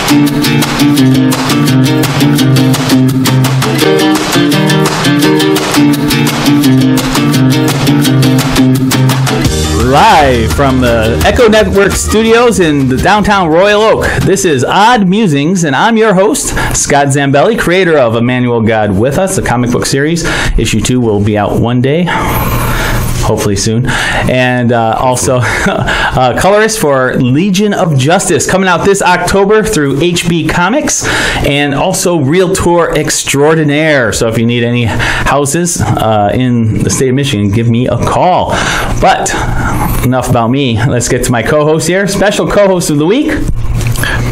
Live from the Echo Network studios in the downtown Royal Oak, this is Odd Musings, and I'm your host, Scott Zambelli, creator of Emmanuel God With Us, the comic book series. Issue 2 will be out one day, hopefully soon, and also colorist for Legion of Justice, coming out this October through HB Comics, and also Realtor Extraordinaire. So if you need any houses in the state of Michigan, give me a call. But enough about me. Let's get to my co-host here. Special co-host of the week,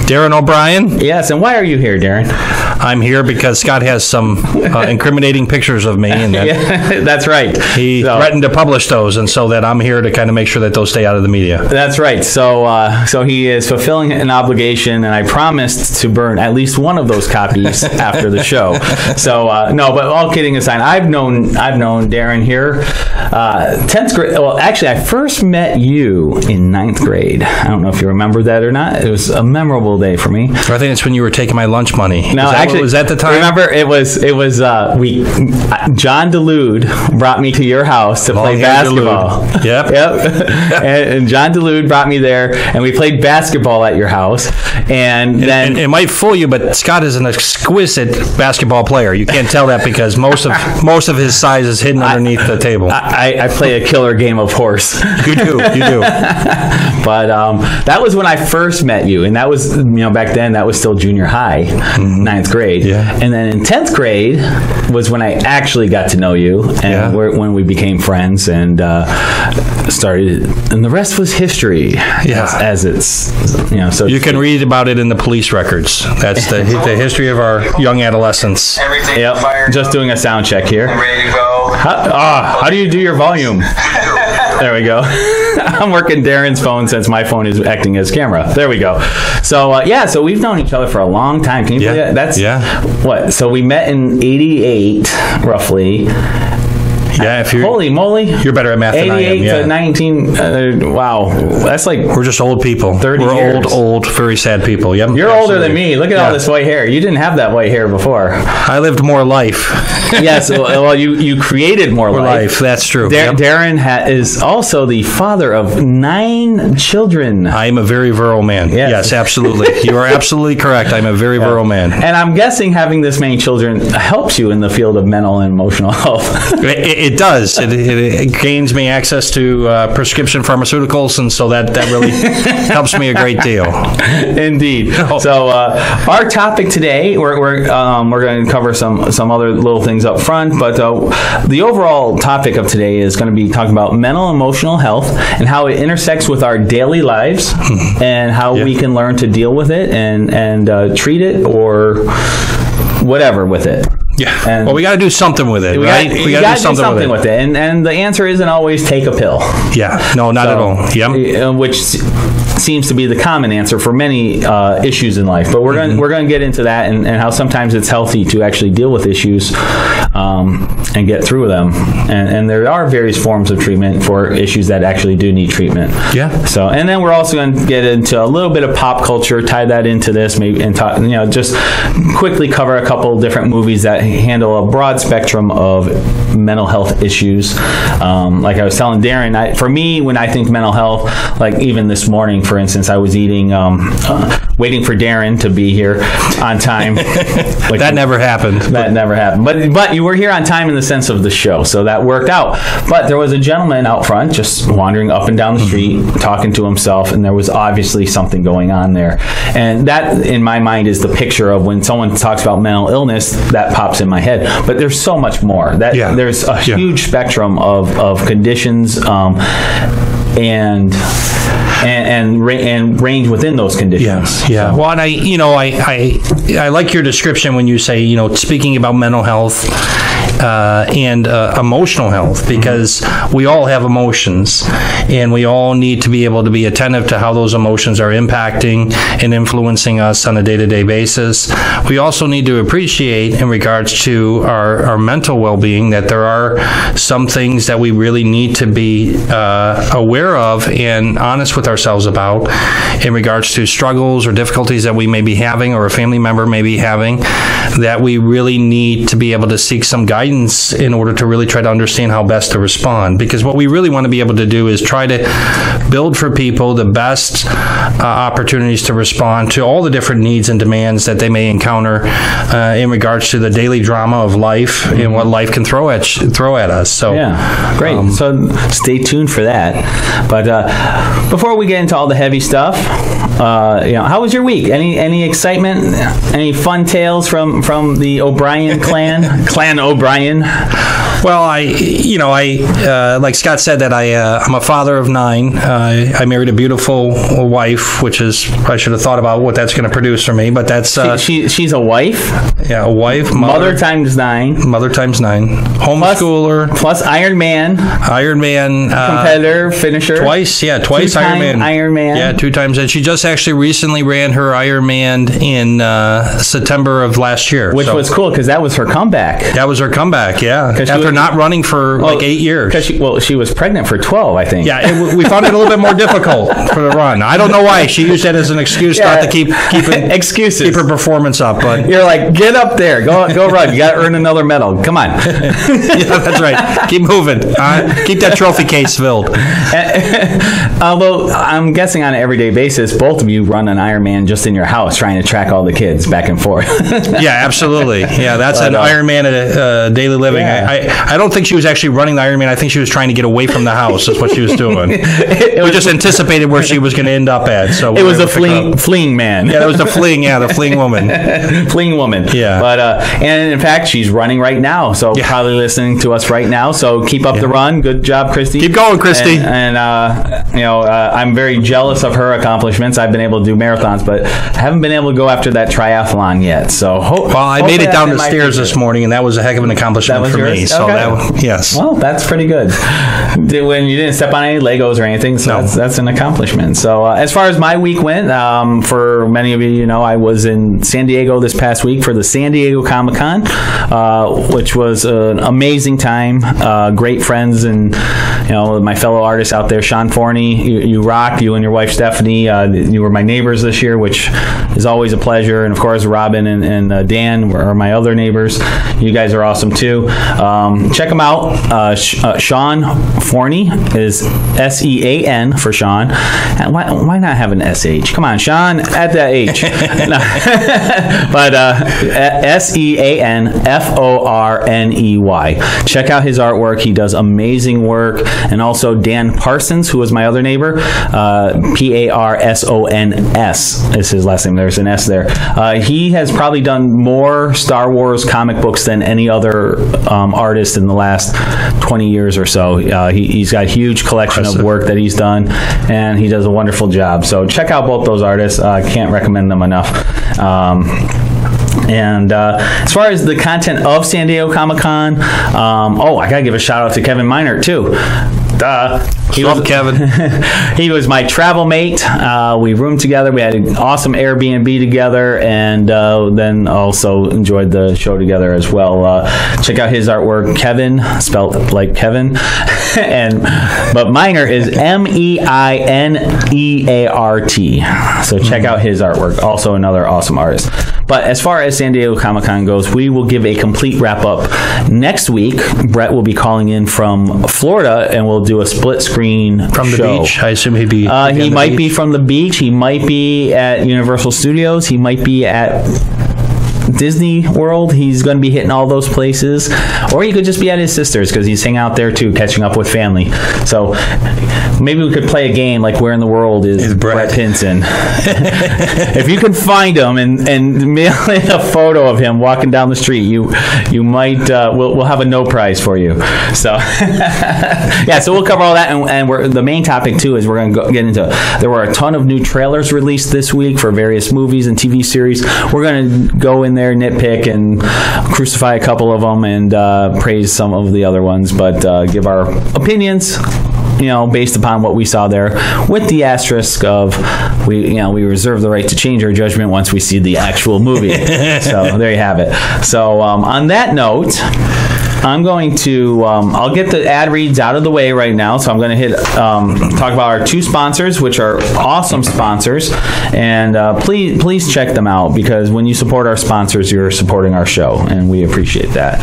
Darren O'Brien. Yes, and why are you here, Darren? I'm here because Scott has some incriminating pictures of me, and that yeah, that's right. He threatened to publish those, and so that I'm here to kind of make sure that those stay out of the media. That's right. So he is fulfilling an obligation, and I promised to burn at least one of those copies after the show. So no, but all kidding aside, I've known Darren here 10th grade. Well, actually, I first met you in 9th grade. I don't know if you remember that or not. It was a memorable day for me. I think it's when you were taking my lunch money. No, actually, was that the time? Remember, it was John DeLude brought me to your house to play basketball. DeLude. Yep. and John DeLude brought me there, and we played basketball at your house. And then it might fool you, but Scott is an exquisite basketball player. You can't tell that because most of his size is hidden underneath the table. I play a killer game of horse. You do. But that was when I first met you, and that was back then that was still junior high, 9th grade. Yeah. And then in 10th grade was when I actually got to know you, and when we became friends and started, and the rest was history. Yeah. As it's so you can read about it in the police records. That's the history of our young adolescence. Yep. Just doing a sound check here. Ready to go. How do you do your volume? There we go. I'm working Darren's phone since my phone is acting as camera. There we go. So, so we've known each other for a long time. Can you believe that? That's what? So we met in 88, roughly. Yeah, holy moly, you're better at math than I am. 88 to 19. Wow, that's like we're just old people. 30 we're years. old, very sad people. Yep. You're older than me. Look at all this white hair. You didn't have that white hair before. I lived more life. Yes, well, you created more life. That's true. Darren is also the father of 9 children. I am a very virile man. Yes, absolutely. You are absolutely correct. I'm a very virile man. And I'm guessing having this many children helps you in the field of mental and emotional health. It does. It gains me access to prescription pharmaceuticals, and so that really helps me a great deal. Indeed. So our topic today, we're going to cover some other little things up front, but the overall topic of today is going to be talking about mental and emotional health and how it intersects with our daily lives and how we can learn to deal with it and treat it or whatever with it. Yeah. And well, we got to do something with it, right? We got to do something with it. And the answer isn't always take a pill. Yeah. No, not at all. Yep. Which seems to be the common answer for many issues in life. But we're going to get into that and how sometimes it's healthy to actually deal with issues and get through them. And there are various forms of treatment for issues that actually do need treatment. Yeah. So, and then we're also going to get into a little bit of pop culture, tie that into this, maybe, and talk, just quickly cover a couple different movies that handle a broad spectrum of mental health issues. Like I was telling Darren, for me, when I think mental health, like even this morning, for instance, I was eating, waiting for Darren to be here on time. That never happened. That never happened. But you were here on time in the sense of the show, so that worked out. But there was a gentleman out front just wandering up and down the street, talking to himself, and there was obviously something going on there. And that, in my mind, is the picture of when someone talks about mental illness, that pops in my head. But there's so much more. There's a huge spectrum of conditions and range within those conditions. Yeah. So. Well, and I like your description when you say, speaking about mental health and emotional health, because we all have emotions, and we all need to be able to be attentive to how those emotions are impacting and influencing us on a day-to-day basis. We also need to appreciate, in regards to our mental well-being, that there are some things that we really need to be aware of and honest with ourselves about in regards to struggles or difficulties that we may be having, or a family member may be having, that we really need to be able to seek some guidance in order to really try to understand how best to respond. Because what we really want to be able to do is try to build for people the best opportunities to respond to all the different needs and demands that they may encounter in regards to the daily drama of life and what life can throw at us. So yeah, great. So stay tuned for that. But before we get into all the heavy stuff, how was your week? Any excitement? Any fun tales from the O'Brien clan O'Brien? Well, I like Scott said, that I'm a father of 9. I married a beautiful wife, which is, I should have thought about what that's going to produce for me, but that's she's a wife. Yeah, a wife, mother times 9. Mother times 9. Homeschooler. Plus Iron Man. Competitor, finisher. Twice Iron Man. Yeah, 2 times. And she just actually recently ran her Ironman in September of last year. Which was cool, because that was her comeback. That was her comeback, yeah. After not running for 8 years. Because she was pregnant for 12, I think. Yeah, we found it a little bit more difficult for the run. I don't know why. She used that as an excuse not to keep excuses. Keep her performance up. But you're like, get up there, go run. You got to earn another medal. Come on. Yeah, that's right. Keep moving. Keep that trophy case filled. Although I'm guessing on an everyday basis, both of you run an Ironman just in your house, trying to track all the kids back and forth. Yeah, absolutely. Yeah, that's an Ironman at daily living. Yeah. I don't think she was actually running the Ironman. I think she was trying to get away from the house. That's what she was doing. We just anticipated where she was going to end up at. So it was a fleeing man. Yeah, that was the fleeing woman. Fleeing woman. Yeah. But and in fact, she's running right now. So probably listening to us right now. So keep up the run. Good job, Christy. Keep going, Christy. And I'm very jealous of her accomplishments. I've been able to do marathons, but I haven't been able to go after that triathlon yet. So I made it down the stairs this morning, and that was a heck of an accomplishment for me. So yes. Well, that's pretty good. When you didn't step on any Legos or anything, so that's an accomplishment. So as far as my week went, for many of you, I was in San Diego this past week for the San Diego Comic-Con, which was an amazing time. Great friends and my fellow artists out there. Sean Forney, you rock. You and your wife Stephanie, you were my neighbors this year, which is always a pleasure. And of course, Robin and Dan are my other neighbors. You guys are awesome too. Check them out. Sean Forney is SEAN for Sean. And why not have an SH? Come on, Sean, add that H. But SEANFORNEY. Check out his artwork. He does amazing work. And also Dan Parsons, who was my other neighbor. PARSONS is his last name. There's an S there. He has probably done more Star Wars comic books than any other artist in the last 20 years or so. He's got a huge collection of work that he's done, and he does a wonderful job. So check out both those artists. I can't recommend them enough. And as far as the content of San Diego Comic-Con, I gotta give a shout out to Kevin Meinert too. Kevin. He was my travel mate. We roomed together. We had an awesome Airbnb together, and then also enjoyed the show together as well. Check out his artwork, Kevin, spelled like Kevin, but Meinert is MEINEART. So check out his artwork. Also another awesome artist. But as far as San Diego Comic-Con goes, we will give a complete wrap-up next week. Brett will be calling in from Florida, and we'll do a split screen from the beach. I assume he'd be. He might be from the beach. He might be at Universal Studios. He might be at Disney World. He's going to be hitting all those places, or he could just be at his sister's because he's hanging out there too, catching up with family. So maybe we could play a game like Where in the World is Brett Pinson. If you can find him and mail in a photo of him walking down the street, you might we'll have a no prize for you. So so we'll cover all that, and the main topic too is we're going to get into. There were a ton of new trailers released this week for various movies and TV series. We're going to go in in there, nitpick and crucify a couple of them and praise some of the other ones, but give our opinions, based upon what we saw there, with the asterisk of we reserve the right to change our judgment once we see the actual movie. So there you have it. So on that note, I'm going to, I'll get the ad reads out of the way right now. So I'm going to talk about our two sponsors, which are awesome sponsors. And please check them out, because when you support our sponsors, you're supporting our show, and we appreciate that.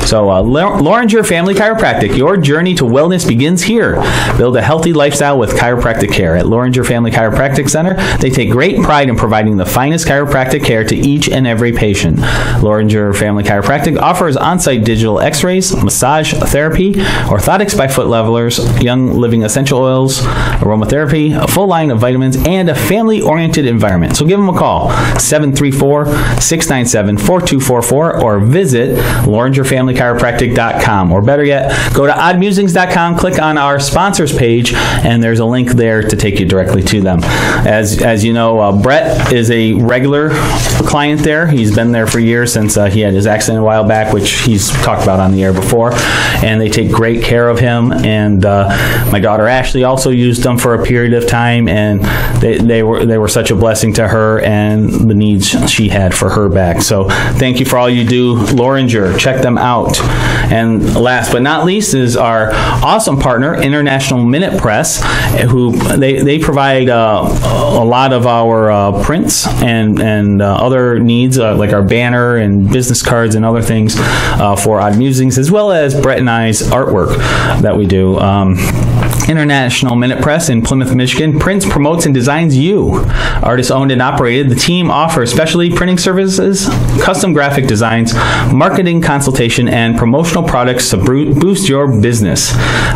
So Loringer Family Chiropractic, your journey to wellness begins here. Build a healthy lifestyle with chiropractic care. At Loringer Family Chiropractic Center, they take great pride in providing the finest chiropractic care to each and every patient. Loringer Family Chiropractic offers on-site digital x-rays, massage therapy, orthotics by foot levelers, Young Living essential oils, aromatherapy, a full line of vitamins, and a family-oriented environment. So give them a call, 734-697-4244, or visit LoringerFamilyChiropractic.com. Or better yet, go to oddmusings.com, click on our sponsors page, and there's a link there to take you directly to them. As you know, Brett is a regular client there. He's been there for years, since he had his accident a while back, which he's talked about on the air before, and they take great care of him. And my daughter Ashley also used them for a period of time, and they were such a blessing to her and the needs she had for her back. So thank you for all you do, Loringer. Check them out. And last but not least is our awesome partner, International Minute Press, who they provide a lot of our prints and other needs, like our banner and business cards and other things for Odd Musings, as well as Brett and I's artwork that we do. International Minute Press in Plymouth, Michigan prints, promotes, and designs you. Artist owned and operated, the team offers specialty printing services, custom graphic designs, marketing consultation, and promotional products to boost your business.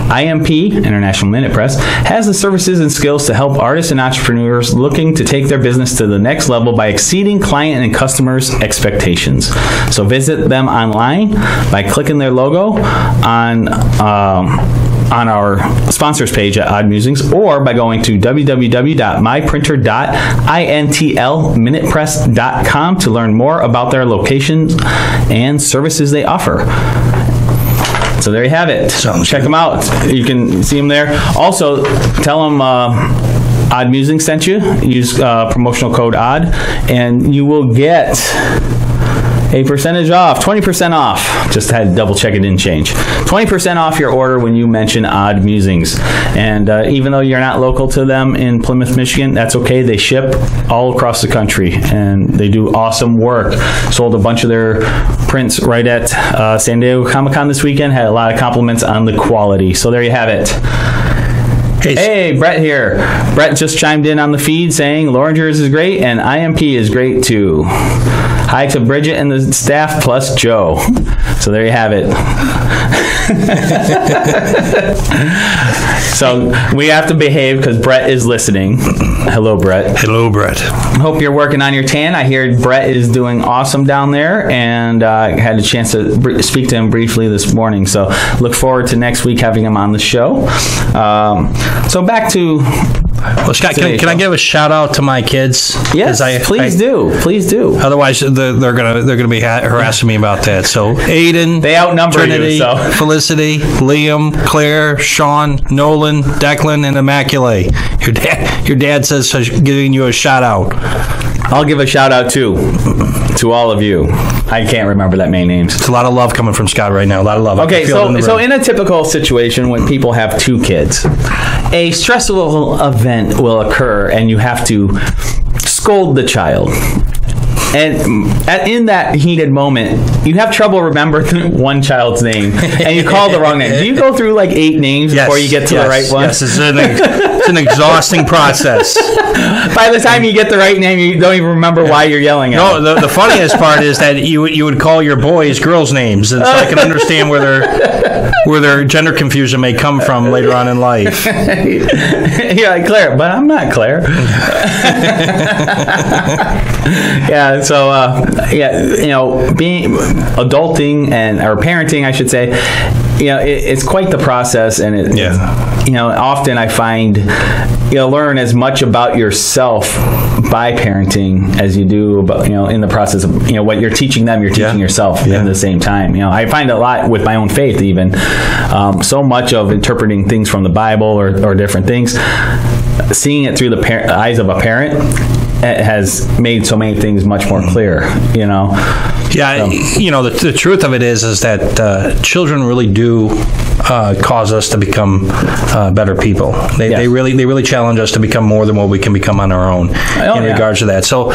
IMP, International Minute Press, has the services and skills to help artists and entrepreneurs looking to take their business to the next level by exceeding client and customers' expectations. So visit them online by clicking their logo on our sponsors page at Odd Musings, or by going to www.myprinter.intlminutpress.com to learn more about their locations and services they offer. So there you have it. Check them out. You can see them there. Also, tell them Odd Musings sent you. Use promotional code ODD, and you will get a percentage off, 20% off. Just had to double check it didn't change. 20% off your order when you mention Odd Musings. And even though you're not local to them in Plymouth, Michigan, that's okay. They ship all across the country, and they do awesome work. Sold a bunch of their prints right at San Diego Comic-Con this weekend. Had a lot of compliments on the quality. So there you have it. Hey, Brett here. Brett just chimed in on the feed saying Loringers is great and IMP is great too. Hi to Bridget and the staff plus Joe. So there you have it. So we have to behave because Brett is listening. Hello, Brett. Hello, Brett. I hope you're working on your tan. I hear Brett is doing awesome down there, and I had a chance to speak to him briefly this morning. So look forward to next week having him on the show. So back to... Well, Scott, can I give a shout out to my kids? Yes, please do. Please do. Otherwise, they're gonna be harassing me about that. So, Aiden, they outnumber Trinity, you, so. Felicity, Liam, Claire, Sean, Nolan, Declan, and Immaculate. Your dad says giving you a shout out. I'll give a shout out too to all of you. I can't remember that many names. It's a lot of love coming from Scott right now. A lot of love. Okay, so in a typical situation when people have two kids, a stressful event will occur and you have to scold the child. And in that heated moment, you have trouble remembering one child's name, and you call the wrong name. Do you go through like 8 names before you get to the right one? Yes, it's an exhausting process. By the time you get the right name, you don't even remember why you're yelling at them. No, the funniest part is that you would call your boys girls' names, and so I can understand where they're... where their gender confusion may come from later on in life. You're like, Claire, but I'm not Claire. Yeah, so being adulting or parenting, I should say, it's quite the process, and often I find learn as much about yourself by parenting as you do about in the process of what you're teaching them, you're teaching yourself at the same time. I find a lot with my own faith, even so much of interpreting things from the Bible or different things, seeing it through the eyes of a parent, it has made so many things much more clear. Yeah, the truth of it is that children really do cause us to become better people. They really challenge us to become more than what we can become on our own in regards to that. So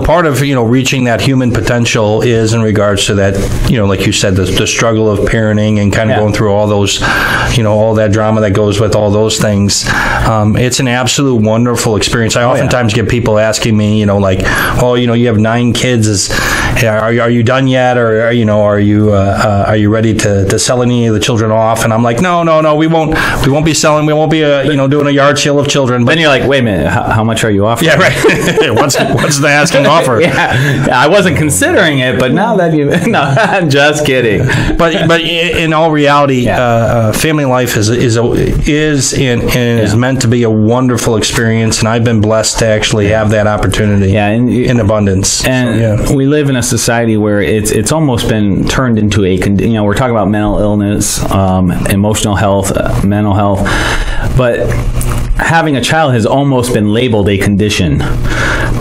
part of reaching that human potential is in regards to that, like you said, the struggle of parenting and kind of going through all those, all that drama that goes with all those things. It's an absolute wonderful experience. I oftentimes get people asking me, you have 9 kids. Are you done yet, or are you ready to sell any of the children off? And I'm like, no, we won't be selling. We won't be doing a yard sale of children. But then you're like, wait a minute, how much are you offering? Yeah, right. what's the asking offer? Yeah, I wasn't considering it, but now that no, I'm just kidding. But in all reality, family life is meant to be a wonderful experience, and I've been blessed to actually have that opportunity. In abundance. And we live in a society where it's almost been turned into we're talking about mental illness, emotional health, mental health, but having a child has almost been labeled a condition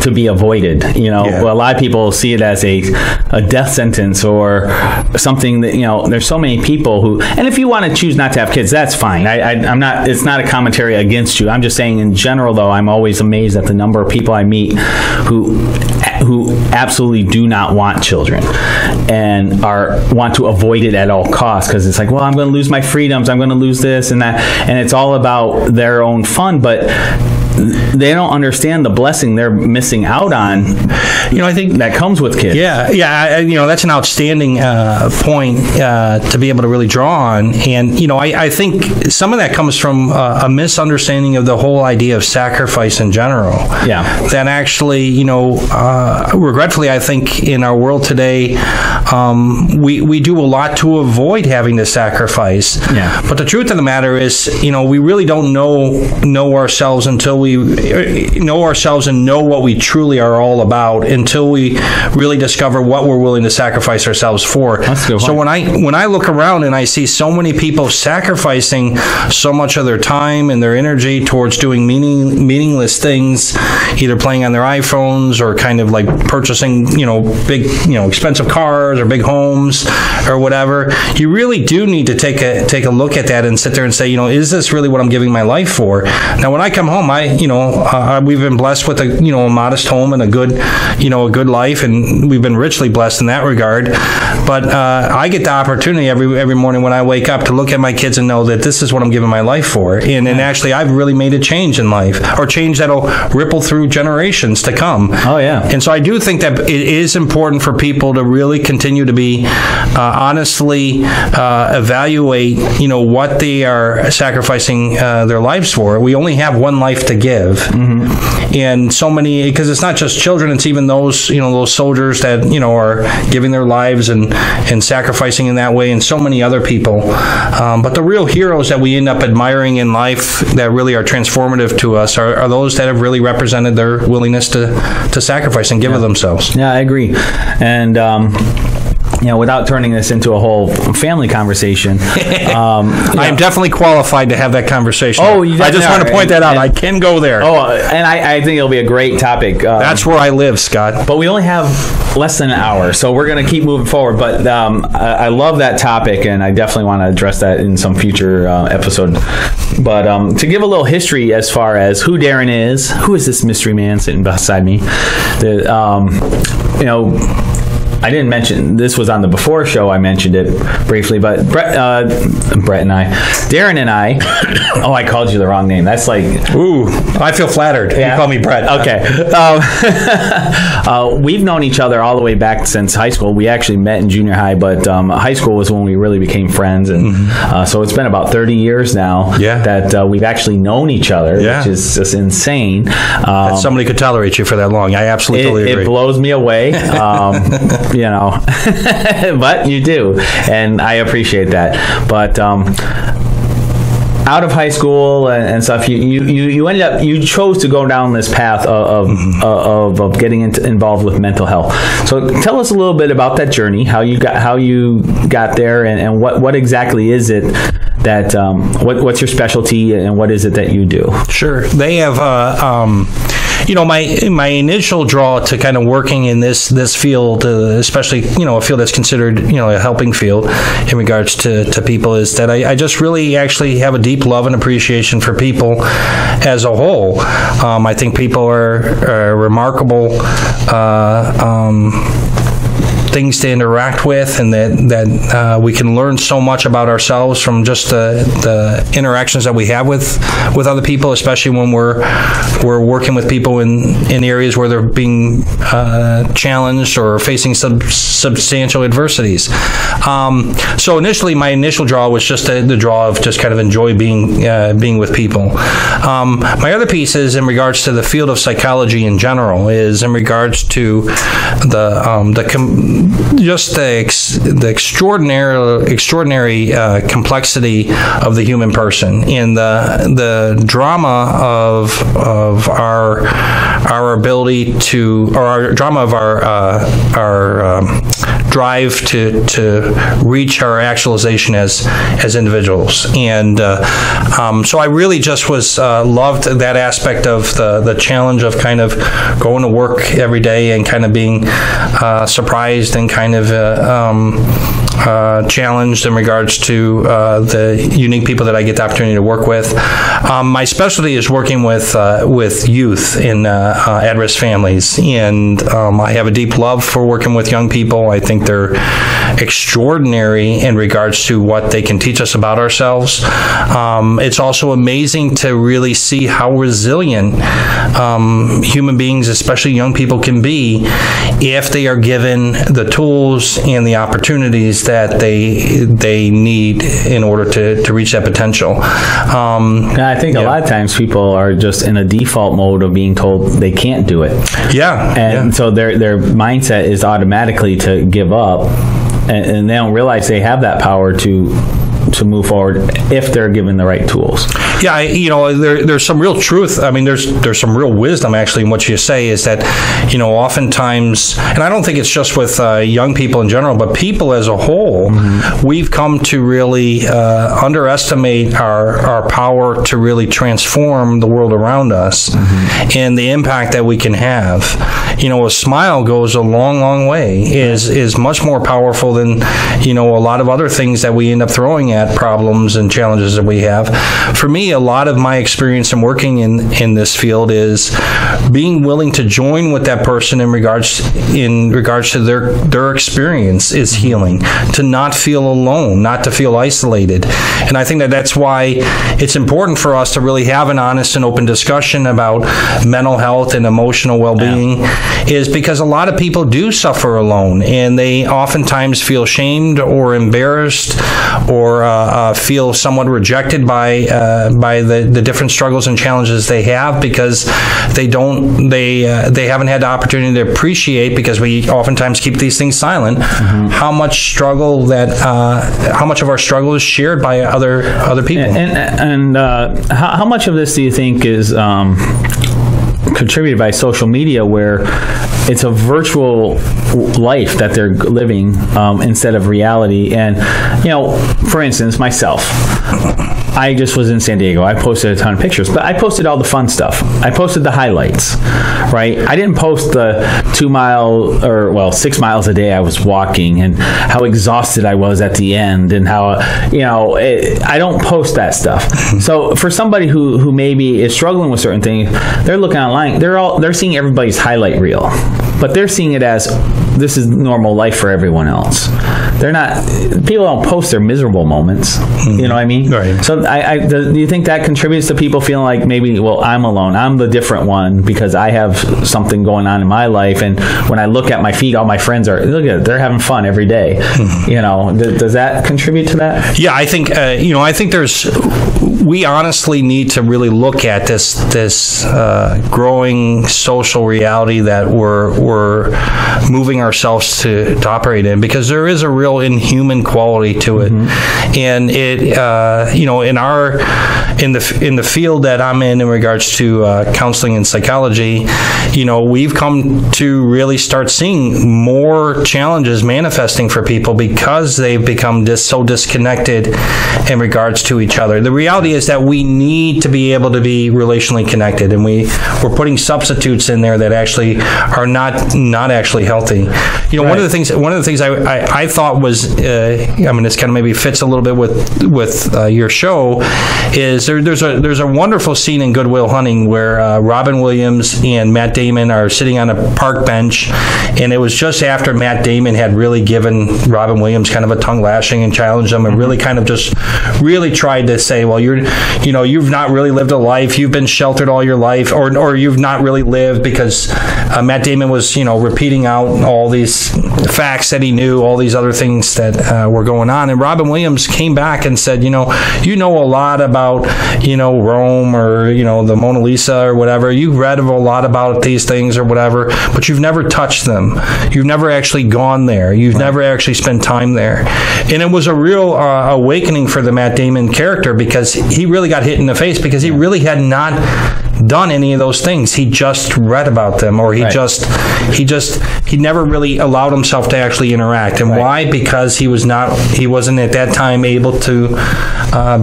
to be avoided. A lot of people see it as a death sentence or something that, there's so many people who, and if you want to choose not to have kids, that's fine. I'm not, it's not a commentary against you. I'm just saying in general, though, I'm always amazed at the number of people I meet who absolutely do not want children and want to avoid it at all costs, because it's like, well, I'm going to lose my freedoms, I'm going to lose this and that, and it's all about their own fun, but they don't understand the blessing they're missing out on. I think that comes with kids. That's an outstanding point to be able to really draw on. And I think some of that comes from a misunderstanding of the whole idea of sacrifice in general. That actually, regretfully, I think in our world today, we do a lot to avoid having to sacrifice. But the truth of the matter is, we really don't know ourselves until we know ourselves and know what we truly are all about, until we really discover what we're willing to sacrifice ourselves for. That's a good point. So when I look around and I see so many people sacrificing so much of their time and their energy towards doing meaningless things, either playing on their iPhones or kind of like purchasing, big, expensive cars or big homes or whatever, you really do need to take a look at that and sit there and say, is this really what I'm giving my life for? Now, when I come home, we've been blessed with a modest home and a good life, and we've been richly blessed in that regard. But I get the opportunity every morning when I wake up to look at my kids and know that this is what I'm giving my life for. And actually, I've really made a change in life, or change that'll ripple through generations to come. Oh, yeah. And so I do think that it is important for people to really continue to be honestly evaluate, what they are sacrificing their lives for. We only have one life to give. Mm-hmm. And so many, because it's not just children, it's even those, those soldiers that, are giving their lives and sacrificing in that way, and so many other people. But the real heroes that we end up admiring in life that really are transformative to us are those that have really represented their willingness to sacrifice and give of themselves. Yeah, I agree. And, without turning this into a whole family conversation, I am definitely qualified to have that conversation. Oh, I just want to point that out. I can go there. Oh, and I think it'll be a great topic. That's where I live, Scott. But we only have less than an hour, so we're going to keep moving forward. But I love that topic, and I definitely want to address that in some future episode. But to give a little history as far as who Darren is, who is this mystery man sitting beside me? I didn't mention, this was on the before show, I mentioned it briefly, but Darren and I, oh, I called you the wrong name. That's like... Ooh, I feel flattered. Yeah? You call me Brett. Okay. We've known each other all the way back since high school. We actually met in junior high, but high school was when we really became friends. And so it's been about 30 years now that we've actually known each other, which is just insane. That somebody could tolerate you for that long. I absolutely agree. It blows me away, but you do, and I appreciate that. But out of high school and stuff, you ended up, you chose to go down this path of getting involved with mental health. So tell us a little bit about that journey, how you got there, and what exactly is it that what's your specialty, and what is it that you do? Sure. They have my initial draw to kind of working in this field, especially a field that's considered a helping field in regards to people, is that I just really actually have a deep love and appreciation for people as a whole. I think people are remarkable things to interact with, and that we can learn so much about ourselves from just the interactions that we have with other people, especially when we're working with people in areas where they're being challenged or facing substantial adversities. So initially, my initial draw was just the draw of just kind of enjoy being with people. My other piece is in regards to the field of psychology in general, is in regards to the extraordinary complexity of the human person, and the drama of our ability to, or our drama of our drive to reach our actualization as individuals. And so I really just loved that aspect of the challenge of kind of going to work every day and kind of being surprised and kind of challenged in regards to the unique people that I get the opportunity to work with. My specialty is working with youth in at-risk families, and I have a deep love for working with young people. I think they're extraordinary in regards to what they can teach us about ourselves. It's also amazing to really see how resilient human beings, especially young people, can be if they are given the tools and the opportunities that they need in order to reach that potential. I think a lot of times people are just in a default mode of being told they can't do it. So their mindset is automatically to give up, and they don't realize they have that power to move forward if they're given the right tools. Yeah, there's some real truth. I mean, there's some real wisdom actually in what you say, is that, oftentimes, and I don't think it's just with young people in general, but people as a whole, we've come to really underestimate our power to really transform the world around us and the impact that we can have. A smile goes a long, long way, is much more powerful than, a lot of other things that we end up throwing at problems and challenges that we have. For me, a lot of my experience in working in this field is being willing to join with that person in regards to their experience is healing, to not feel alone, not to feel isolated. And I think that's why it's important for us to really have an honest and open discussion about mental health and emotional well-being, is because a lot of people do suffer alone, and they oftentimes feel shamed or embarrassed or feel somewhat rejected by the different struggles and challenges they have, because they haven't had the opportunity to appreciate, because we oftentimes keep these things silent, how much of our struggle is shared by other people. And how much of this do you think is contributed by social media, where it's a virtual life that they're living instead of reality? And for instance, myself, I just was in San Diego. I posted a ton of pictures, but I posted all the fun stuff. I posted the highlights, right? I didn't post the 6 miles a day I was walking and how exhausted I was at the end, and how, I don't post that stuff. So for somebody who maybe is struggling with certain things, they're looking online, they're seeing everybody's highlight reel, but they're seeing it as this is normal life for everyone else. People don't post their miserable moments. You know what I mean? Right. So do you think that contributes to people feeling like maybe, well, I'm alone, I'm the different one because I have something going on in my life, and when I look at my feed, all my friends look at it, they're having fun every day. You know, does that contribute to that? Yeah, I think we honestly need to really look at this growing social reality that we're moving ourselves to operate in, because there is a real inhuman quality to it. And it in the field that I'm in regards to counseling and psychology, we've come to really start seeing more challenges manifesting for people because they've become so disconnected in regards to each other. The reality is that we need to be able to be relationally connected, and we're putting substitutes in there that actually are not actually healthy. One of the things I thought was, this kind of maybe fits a little bit with your show, is there's a wonderful scene in Good Will Hunting where Robin Williams and Matt Damon are sitting on a park bench, and it was just after Matt Damon had really given Robin Williams kind of a tongue lashing and challenged him, and really kind of just really tried to say, well, you've not really lived a life, you've been sheltered all your life, or you've not really lived, because Matt Damon was repeating out all these facts that he knew, all these other things that were going on, and Robin Williams came back and said, you know a lot about Rome, or the Mona Lisa or whatever, you've read a lot about these things or whatever, but you've never touched them, you've never actually gone there, you've never actually spent time there. And it was a real awakening for the Matt Damon character, because he really got hit in the face, because he really had not done any of those things. He just read about them, or he never really allowed himself to actually interact. And why? Because he wasn't at that time able to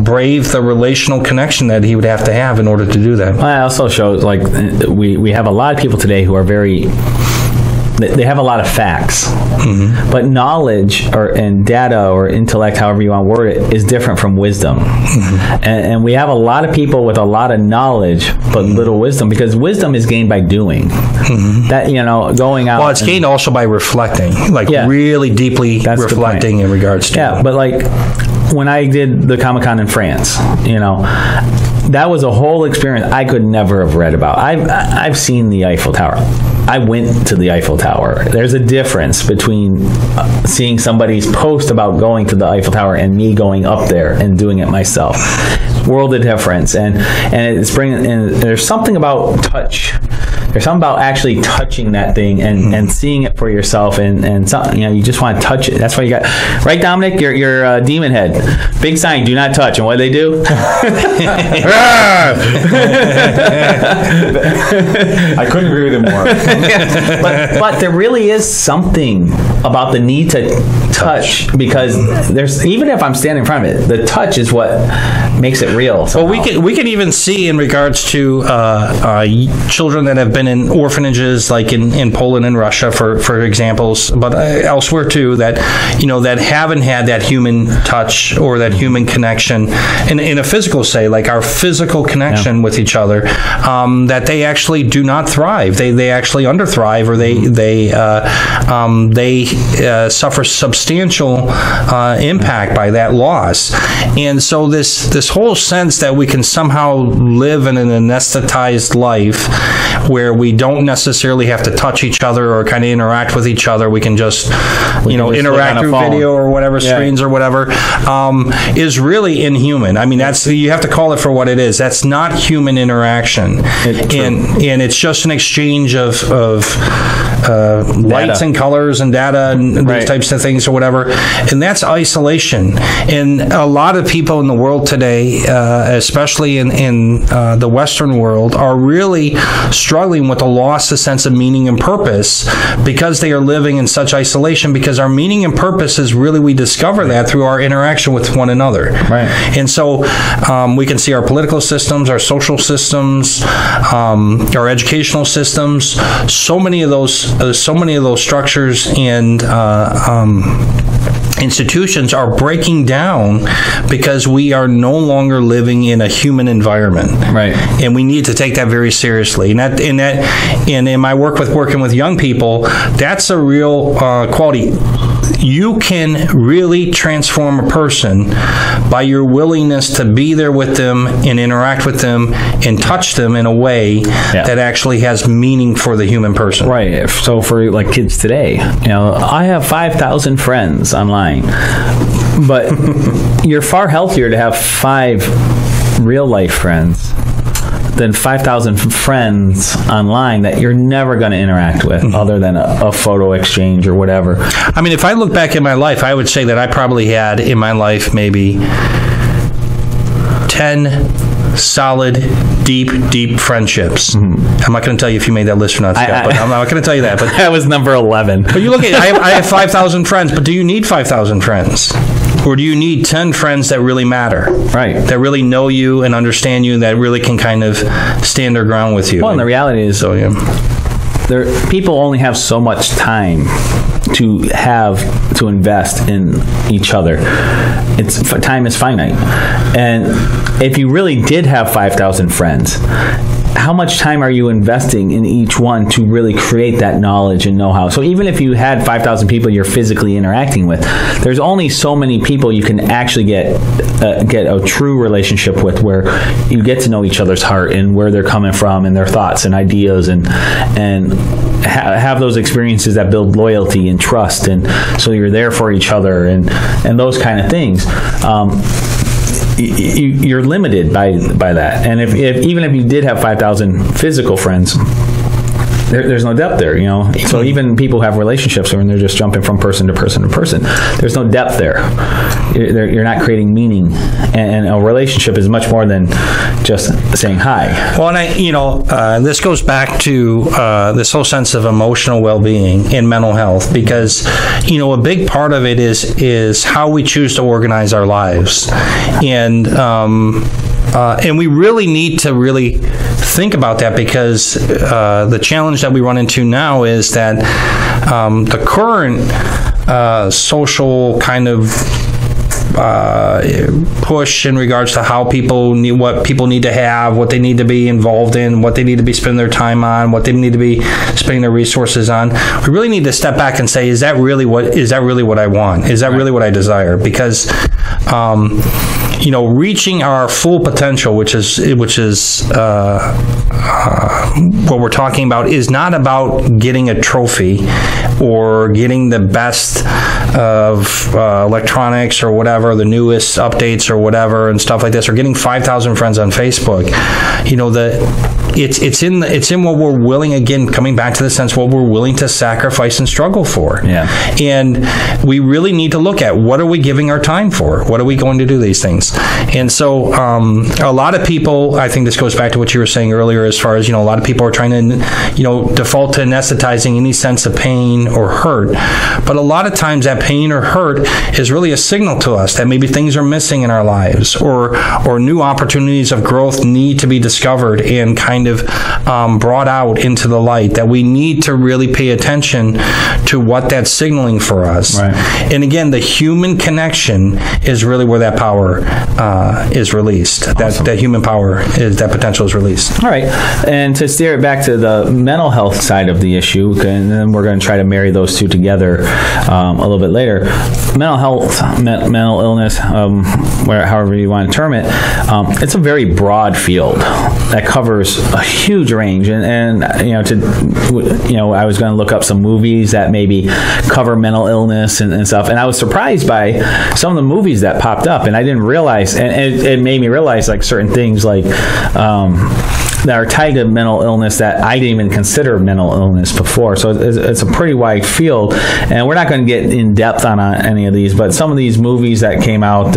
brave the relational connection that he would have to have in order to do that. Well, it also shows, like, we have a lot of people today who are they have a lot of facts, but knowledge and data or intellect, however you want to word it, is different from wisdom. And we have a lot of people with a lot of knowledge but little wisdom, because wisdom is gained by doing. That going out. Well, it's gained also by reflecting, really deeply reflecting in regards to. Yeah, but like when I did the Comic-Con in France, that was a whole experience I could never have read about. I've seen the Eiffel Tower. I went to the Eiffel Tower. There's a difference between seeing somebody's post about going to the Eiffel Tower and me going up there and doing it myself. World of difference, and it's bringing. And there's something about touch. There's something about actually touching that thing and seeing it for yourself, and something, you just want to touch it. That's why you got right, Dominic. Your demon head, big sign, do not touch. And what do they do? I couldn't agree with him more. But there really is something about the need to touch, because there's, even if I'm standing in front of it, the touch is what makes it real. Somehow. Well, we can even see in regards to children that have been in orphanages, like in Poland and Russia, for examples, but elsewhere too, that that haven't had that human touch or that human connection in a physical, like our physical connection with each other, that they actually do not thrive. They actually underthrive, or they suffer substantial impact by that loss. And so this whole sense that we can somehow live in an anesthetized life where we don't necessarily have to touch each other or kind of interact with each other, we can just interact through video or whatever, screens or whatever, is really inhuman. I mean, you have to call it for what it is. That's not human interaction, and it's just an exchange of lights and colors and data and these types of things or whatever, and that's isolation. And a lot of people in the world today, especially in the Western world, are really struggling with a loss of sense of meaning and purpose, because they are living in such isolation, because our meaning and purpose is really, we discover that through our interaction with one another. And so we can see our political systems, our social systems, our educational systems, so many of those structures and institutions are breaking down because we are no longer living in a human environment, right? And we need to take that very seriously. And in my working with young people, that's a real quality. You can really transform a person by your willingness to be there with them and interact with them and touch them in a way that actually has meaning for the human person. Right. So for like kids today, I have 5,000 friends online, but you're far healthier to have 5 real life friends than 5,000 friends online that you're never going to interact with other than a photo exchange or whatever. I mean, if I look back in my life, I would say that I probably had in my life maybe 10 solid, deep friendships. I'm not going to tell you if you made that list or not, Scott, but I'm not going to tell you that. But that was number 11. But you look at I have 5,000 friends, but do you need 5,000 friends? Or do you need 10 friends that really matter? Right. That really know you and understand you, that really can kind of stand their ground with you. Well, and the reality is, people only have so much time to invest in each other. Time is finite. And if you really did have 5,000 friends, how much time are you investing in each one to really create that knowledge and know-how? So even if you had 5,000 people you're physically interacting with, there's only so many people you can actually get a true relationship with, where you get to know each other's heart and where they're coming from and their thoughts and ideas, and have those experiences that build loyalty and trust, and so you're there for each other and those kind of things. You're limited by that, and if even if you did have 5,000 physical friends, there's no depth there, So even people have relationships when they're just jumping from person to person to person. There's no depth there. You're not creating meaning, and a relationship is much more than just saying hi. Well, and this goes back to this whole sense of emotional well-being and mental health, because a big part of it is how we choose to organize our lives, and we really need to really think about that, because the challenge that we run into now is that the current social kind of push in regards to how people need, what people need to have, what they need to be involved in, what they need to be spending their time on, what they need to be spending their resources on. We really need to step back and say, is that really what I want? Is that really what I desire? Because reaching our full potential, which is what we're talking about, is not about getting a trophy or getting the best of electronics or whatever, the newest updates or whatever and stuff like this, or getting 5,000 friends on Facebook. It's in what we're willing, again, coming back to the sense, what we're willing to sacrifice and struggle for. Yeah. And we really need to look at, what are we giving our time for? What are we going to do these things? And so a lot of people, I think this goes back to what you were saying earlier, as far as, a lot of people are trying to, default to anesthetizing any sense of pain or hurt. But a lot of times that pain or hurt is really a signal to us that maybe things are missing in our lives, or new opportunities of growth need to be discovered and kind of brought out into the light, that we need to really pay attention to what that's signaling for us. Right. And again, the human connection is really where that power is released. Awesome. That human power that potential is released. All right. And to steer it back to the mental health side of the issue, and then we're going to try to marry those two together a little bit later. Mental health, mental illness, however you want to term it, it's a very broad field that covers a huge range. And I was going to look up some movies that maybe cover mental illness and stuff, and I was surprised by some of the movies that popped up, and I didn't realize, and it made me realize like certain things like that are tied to mental illness that I didn't even consider mental illness before. So it's a pretty wide field, and we're not going to get in depth on any of these, but some of these movies that came out,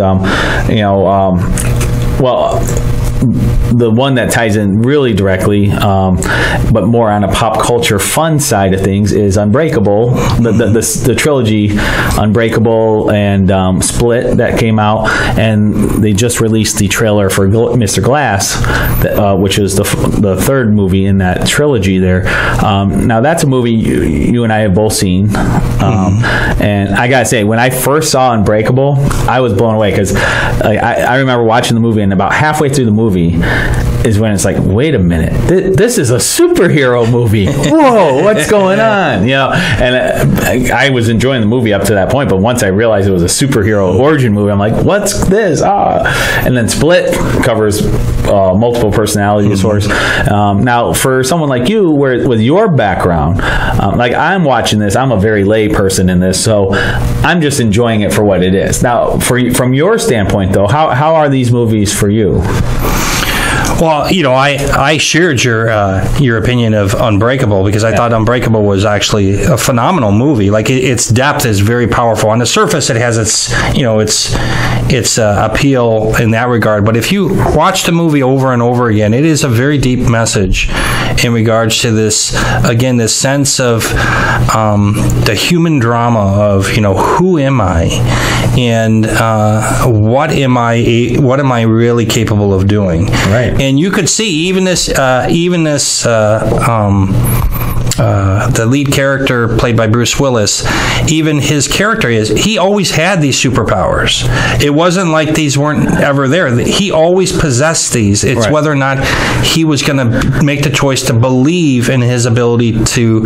the one that ties in really directly, but more on a pop culture fun side of things, is Unbreakable, the trilogy Unbreakable and Split that came out, and they just released the trailer for Mr. Glass, which is the third movie in that trilogy there. Now that's a movie you and I have both seen, and I gotta say, when I first saw Unbreakable, I was blown away, because I remember watching the movie, and about halfway through the movie is when it's like, wait a minute, this is a superhero movie. Whoa, what's going on? And I was enjoying the movie up to that point, but once I realized it was a superhero origin movie, I'm like, what's this? And then Split covers multiple personality disorders. Now, for someone like you, with your background, like I'm watching this, I'm a very lay person in this, so I'm just enjoying it for what it is. Now, from your standpoint, though, how are these movies for you? Well, I shared your opinion of Unbreakable, because I thought Unbreakable was actually a phenomenal movie. Like its depth is very powerful. On the surface, it has its appeal in that regard. But if you watch the movie over and over again, it is a very deep message in regards to this sense of the human drama of who am I, and what am I really capable of doing? Right. And you could see even this the lead character played by Bruce Willis, even his character he always had these superpowers. It wasn't like these weren't ever there. He always possessed these. It's whether or not he was going to make the choice to believe in his ability to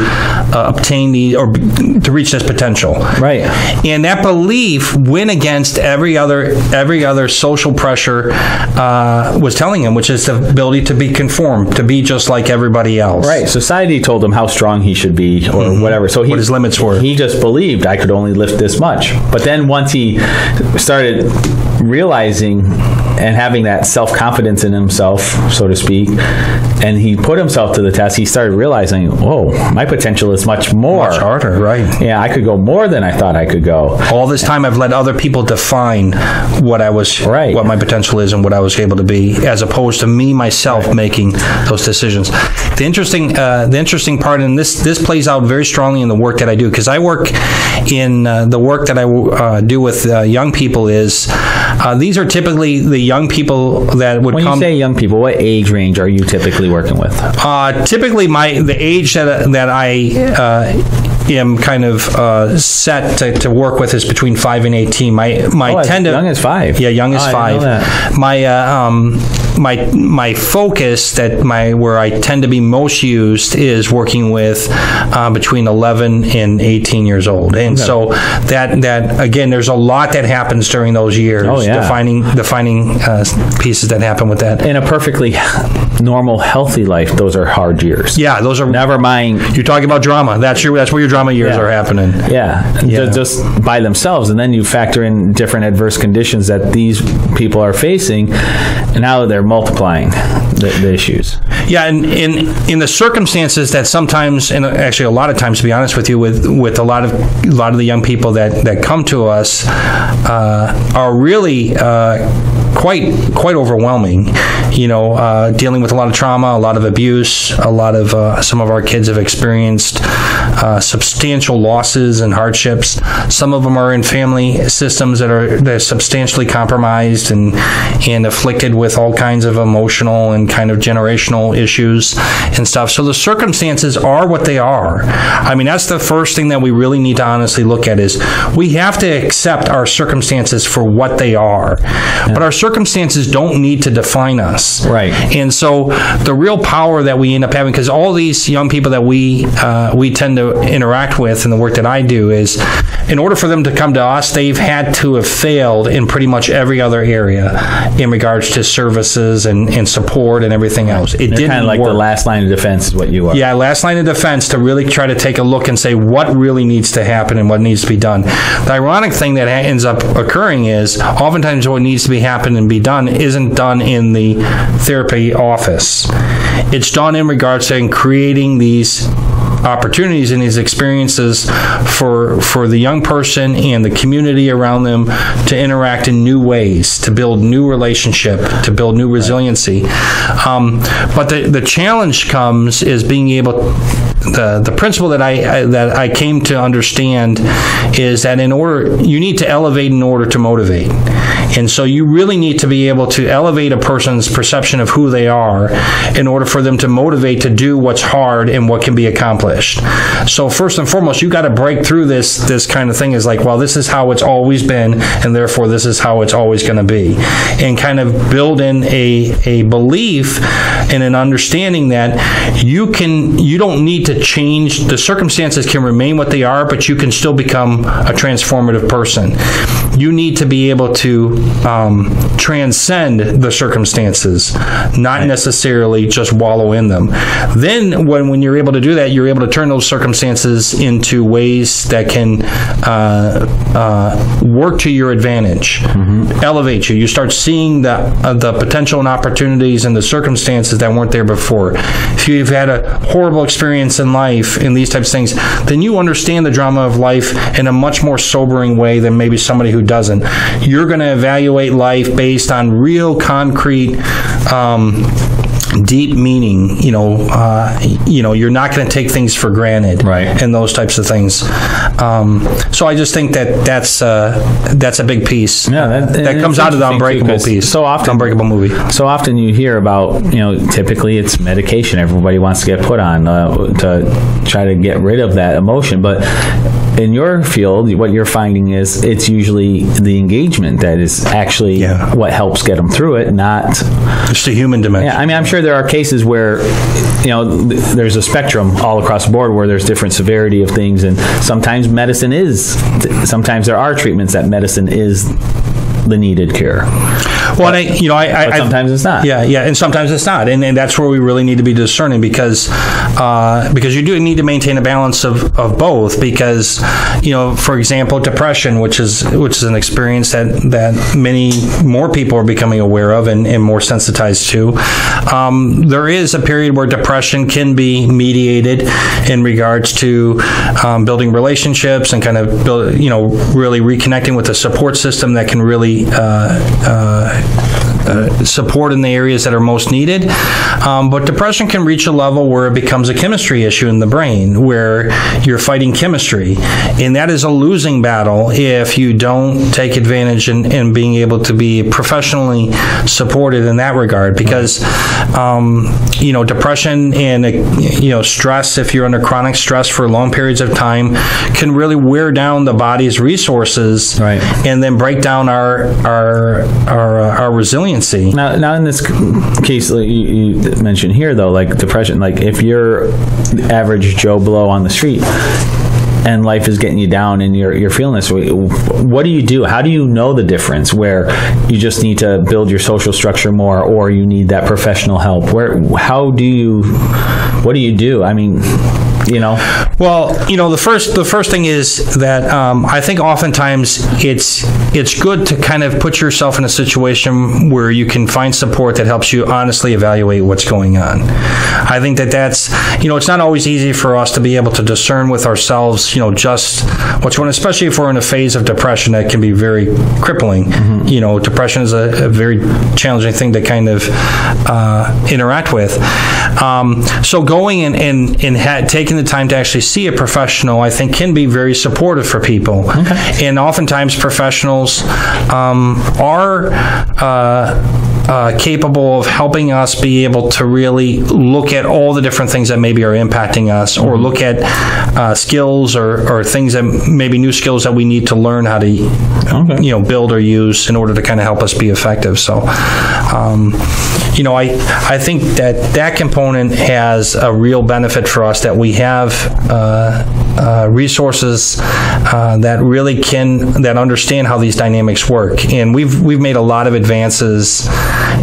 obtain or to reach this potential. Right. And that belief went against every other social pressure was telling him, which is the ability to be conformed, to be just like everybody else. Right. Society told him how strong he should be, or whatever. So what his limits were. He just believed I could only lift this much. But then once he started realizing and having that self-confidence in himself, so to speak, and he put himself to the test, he started realizing, whoa, my potential is much harder, right? Yeah, I could go more than I thought I could go. All this time I've let other people define what what my potential is and what I was able to be, as opposed to me myself making those decisions. The interesting part, and this plays out very strongly in the work that I do, because I work in the work that I do with young people is these are typically the young people that would come. When you say young people, what age range are you typically working with? Typically, the age that I am kind of set to work with is between 5 and 18. Young as 5. Yeah, young as 5. My focus where I tend to be most used is working with between 11 and 18 years old, and so that again, there's a lot that happens during those years. Oh, yeah. Defining pieces that happen with that. In a perfectly normal, healthy life, those are hard years. Yeah, those are. Never mind. You're talking about drama. That's where your drama years are happening. Yeah, just by themselves, and then you factor in different adverse conditions that these people are facing, and now they're multiplying the issues. Yeah, and in the circumstances that sometimes, and actually a lot of times, to be honest with you, with a lot of the young people that come to us are really quite overwhelming. Dealing with a lot of trauma, a lot of abuse, a lot of some of our kids have experienced substantial losses and hardships. Some of them are in family systems they're substantially compromised and afflicted with all kinds of emotional and kind of generational issues and stuff. So the circumstances are what they are. I mean, that's the first thing that we really need to honestly look at, is we have to accept our circumstances for what they are. Yeah. But our circumstances don't need to define us. Right. And so the real power that we end up having, because all these young people that we tend to interact with in the work that I do, is in order for them to come to us, they've had to have failed in pretty much every other area in regards to services and support and everything else. It didn't kind of like work. The last line of defense is what you are. Yeah, last line of defense, to really try to take a look and say what really needs to happen and what needs to be done. The ironic thing that ends up occurring is oftentimes what needs to be happen and be done isn't done in the therapy office. It's done in regards to creating these opportunities and these experiences for the young person and the community around them to interact in new ways, to build new relationship, to build new resiliency. But the challenge comes is being able. The principle that I came to understand is that you need to elevate in order to motivate. And so you really need to be able to elevate a person's perception of who they are in order for them to motivate to do what's hard and what can be accomplished. So first and foremost, you got to break through this kind of thing is like, well, this is how it's always been, and therefore this is how it's always going to be. And kind of build in a belief and an understanding that you don't need to change. The circumstances can remain what they are, but you can still become a transformative person. You need to be able to transcend the circumstances, not necessarily just wallow in them. Then when you're able to do that, you're able to turn those circumstances into ways that can work to your advantage, elevate you. You start seeing the potential and opportunities and the circumstances that weren't there before. If you've had a horrible experience in life and these types of things, then you understand the drama of life in a much more sobering way than maybe somebody who doesn't. You're going to evaluate life based on real concrete deep meaning. You're not going to take things for granted, right? And those types of things. So I just think that's a big piece. Yeah, that comes out of the Unbreakable piece. So often, Unbreakable movie. So often you hear about, typically it's medication everybody wants to get put on to try to get rid of that emotion, but in your field, what you're finding is it's usually the engagement that is actually what helps get them through it, not just the human dimension. Yeah, I mean, I'm sure there are cases where, there's a spectrum all across the board where there's different severity of things, and sometimes sometimes there are treatments that medicine is the needed cure. Well, but sometimes it's not. Yeah, and sometimes it's not, and that's where we really need to be discerning because you do need to maintain a balance of both. Because for example, depression, which is an experience that many more people are becoming aware of and more sensitized to. There is a period where depression can be mediated in regards to building relationships and kind of really reconnecting with a support system that can really support in the areas that are most needed. But depression can reach a level where it becomes a chemistry issue in the brain, where you're fighting chemistry. And that is a losing battle if you don't take advantage in being able to be professionally supported in that regard. Because, depression and, stress, if you're under chronic stress for long periods of time, can really wear down the body's resources, right, and then break down our resiliency. Now in this case, you mentioned here, though, like depression, like if you're the average Joe Blow on the street and life is getting you down and you're feeling this way, what do you do? How do you know the difference where you just need to build your social structure more, or you need that professional help? What do you do? I mean, Well, the first thing is that I think oftentimes it's good to kind of put yourself in a situation where you can find support that helps you honestly evaluate what's going on. I think that's it's not always easy for us to be able to discern with ourselves, just what's going on, especially if we're in a phase of depression that can be very crippling. Mm-hmm. Depression is a very challenging thing to kind of interact with. So going and taking the time to actually see a professional, I think, can be very supportive for people. Okay. And oftentimes professionals are capable of helping us be able to really look at all the different things that maybe are impacting us, or look at skills or things that maybe new skills that we need to learn how to build or use in order to kind of help us be effective. So I think that component has a real benefit for us, that we have resources that really that understand how these dynamics work. And we've made a lot of advances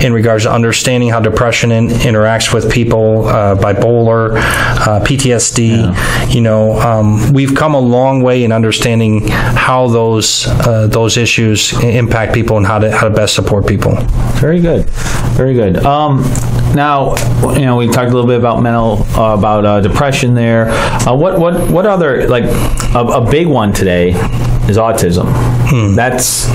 in regards to understanding how depression interacts with people, bipolar, PTSD. We've come a long way in understanding how those issues impact people and how to best support people. Very good. Very good. Now, we talked a little bit about depression there. What other, like, a big one today is autism. That's,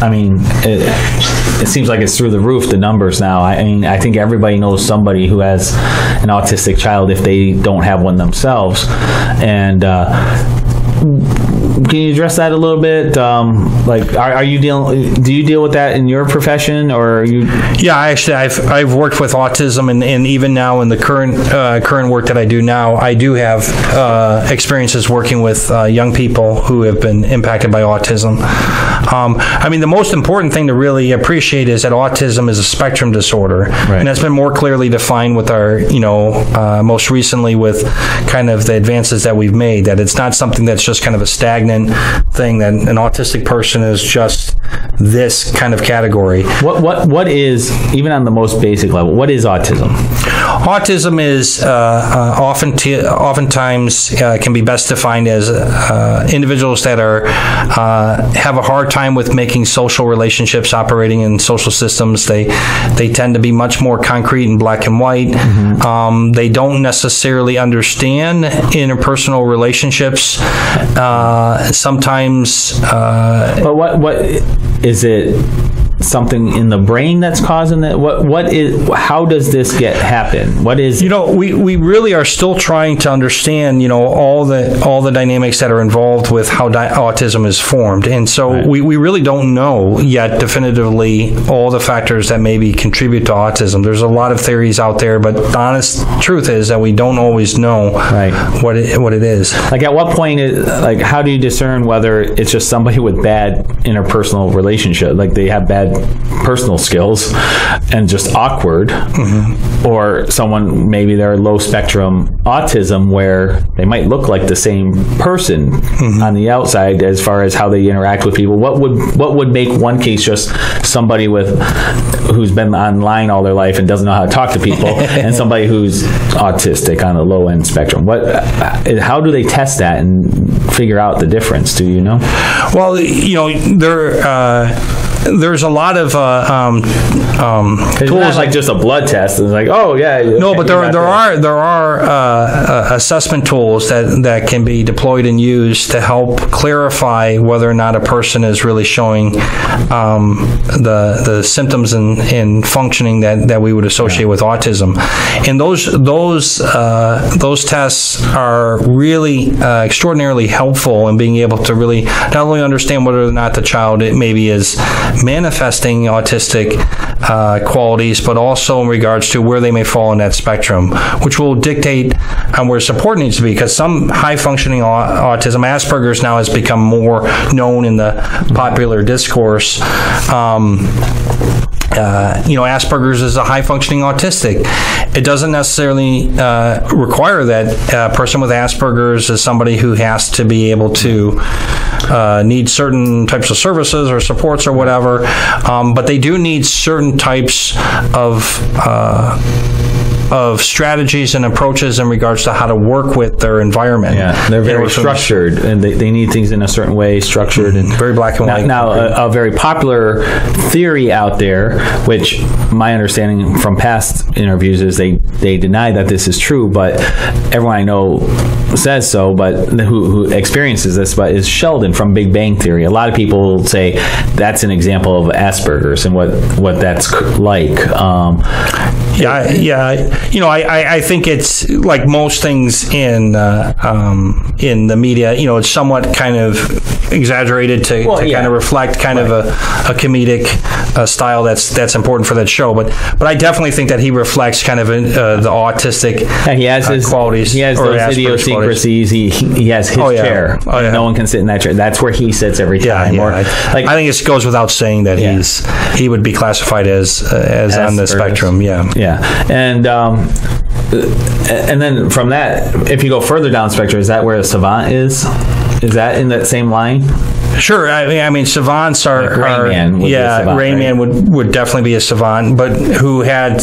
it seems like it's through the roof, the numbers now. I think everybody knows somebody who has an autistic child if they don't have one themselves. And can you address that a little bit? Are you do you deal with that in your profession, or are you? Yeah, actually, I've worked with autism, and even now in the current work that I do now, I do have experiences working with young people who have been impacted by autism. The most important thing to really appreciate is that autism is a spectrum disorder, right. And that's been more clearly defined with our, most recently with kind of the advances that we've made. That it's not something that's just kind of a stagnant thing, that an autistic person is just this kind of category. What is, even on the most basic level, what is autism? Autism is oftentimes can be best defined as individuals that have a hard time with making social relationships, operating in social systems. They tend to be much more concrete and black and white. Mm-hmm. They don't necessarily understand interpersonal relationships. Sometimes. But what is it? Something in the brain that's causing that? What is? How does this happen? What is? We really are still trying to understand, all the dynamics that are involved with how autism is formed, and so right. we really don't know yet definitively all the factors that maybe contribute to autism. There's a lot of theories out there, but the honest truth is that we don't always know right. what it is. Like, at what point? How do you discern whether it's just somebody with bad interpersonal relationship, like they have bad personal skills and just awkward, mm-hmm. or someone, maybe they're low spectrum autism, where they might look like the same person mm-hmm. on the outside as far as how they interact with people? What would make one case just somebody who's been online all their life and doesn't know how to talk to people, and somebody who's autistic on the low end spectrum? How do they test that and figure out the difference? Do you know? Well, there's a lot of tools, not like just a blood test. It's like, oh yeah. No, but there are assessment tools that can be deployed and used to help clarify whether or not a person is really showing the symptoms and functioning that we would associate with autism. And those tests are really extraordinarily helpful in being able to really not only understand whether or not the child maybe is manifesting autistic qualities, but also in regards to where they may fall in that spectrum, which will dictate where support needs to be. Because some high-functioning autism, Asperger's now has become more known in the popular discourse. Asperger's is a high-functioning autistic. It doesn't necessarily require that a person with Asperger's is somebody who has to be able to need certain types of services or supports or whatever, but they do need certain types of strategies and approaches in regards to how to work with their environment. Yeah, they're very structured, and they need things in a certain way, structured and very black and white. Now, a very popular theory out there, which my understanding from past interviews is they deny that this is true, but everyone I know says so, but who experiences this, but is Sheldon from Big Bang Theory. A lot of people say that's an example of Asperger's and what that's like. I think it's like most things in the media. It's somewhat kind of exaggerated to kind of reflect kind of a comedic style that's important for that show. But I definitely think that he reflects kind of the autistic he has his qualities. He has those idiosyncrasies. He has his chair. No one can sit in that chair. That's where he sits every time. I think it goes without saying that he would be classified as on the spectrum. Yeah. And and then from that, if you go further down the spectrum, is that where a savant is? Is that in that same line? Sure. I mean, savants are... Like Rain Man would be a savant, Rain right? Man would definitely be a savant, but who had,